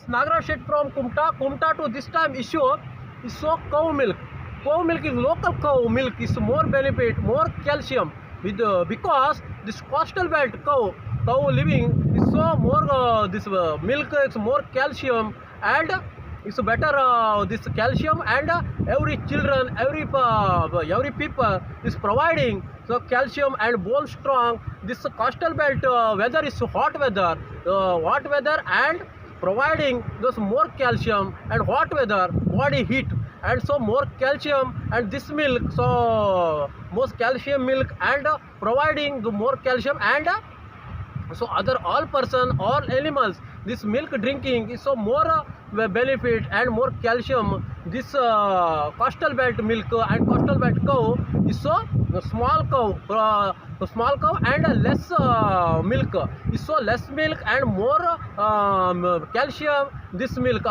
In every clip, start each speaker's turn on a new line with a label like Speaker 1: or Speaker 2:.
Speaker 1: Nagaraj Shet from Kumta. Kumta to this time issue is so cow milk. Cow milk is local cow milk is more benefit, more calcium with because this coastal belt cow living is so more this milk is more calcium and it's better this calcium and every children every people is providing so calcium and bone strong. This coastal belt weather is hot weather and providing those more calcium and hot weather body heat and so more calcium and this milk so most calcium milk and providing the more calcium and so other all person all animals this milk drinking is so more benefit and more calcium. This coastal belt milk and coastal belt cow is so small cow and less milk is so less milk and more calcium this milk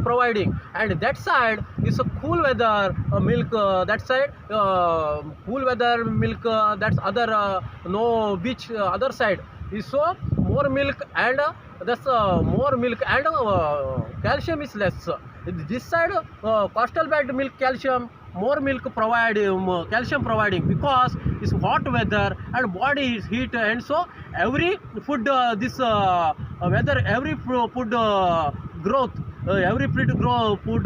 Speaker 1: providing and that side is a cool weather milk that side cool weather milk that's other no beach other side is so more milk and that's more milk and calcium is less. This side coastal belt milk calcium more milk calcium providing because it's hot weather and body is heat and so every food this weather every food growth every food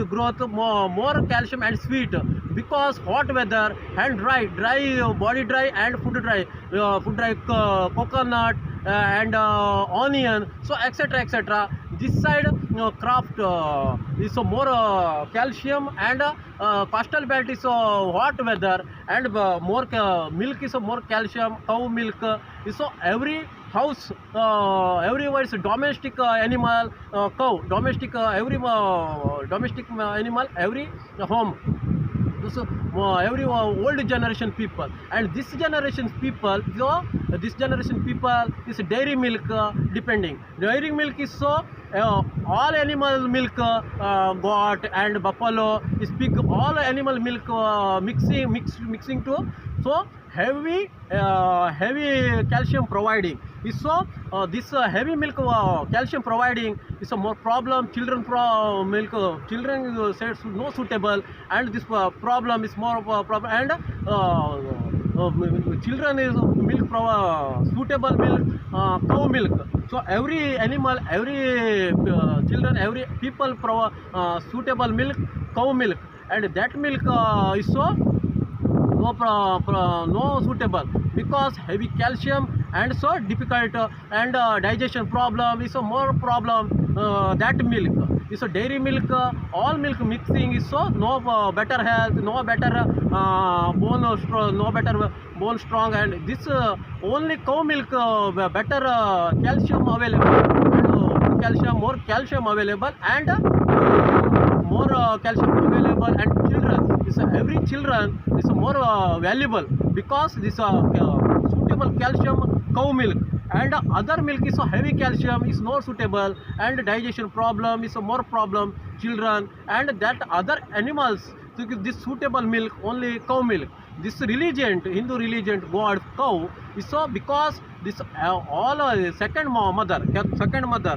Speaker 1: growth more calcium and sweet because hot weather and dry body dry and food dry coconut and onion so etc. This side craft is more calcium and coastal belt is hot weather and more milk is more calcium cow milk is so every house everywhere is domestic animal cow domestic every domestic animal every home. So every old generation people and this generation people is dairy milk depending dairy milk is so all animal milk goat and buffalo is pig all animal milk mixing to so heavy calcium providing is so this heavy milk calcium providing is a more problem children milk children said no suitable and this problem is more problem and children is milk suitable milk cow milk so every animal every children every people suitable milk cow milk and that milk is so no suitable because heavy calcium and so difficult and digestion problem is a more problem that milk is a dairy milk all milk mixing is so no better health no better bone strong and this only cow milk better calcium available and more calcium available and more calcium available and children is every children is more valuable because this suitable calcium cow milk and other milk is so heavy calcium is not suitable and digestion problem is a more problem children and that other animals so this suitable milk only cow milk. This religion Hindu religion god cow is so because this all second mother because second mother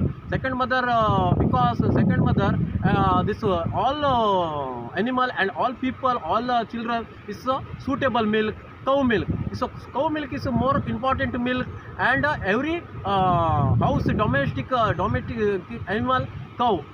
Speaker 1: this all animal and all people all children is so suitable milk cow milk. So cow milk is a more important milk and every house domestic animal cow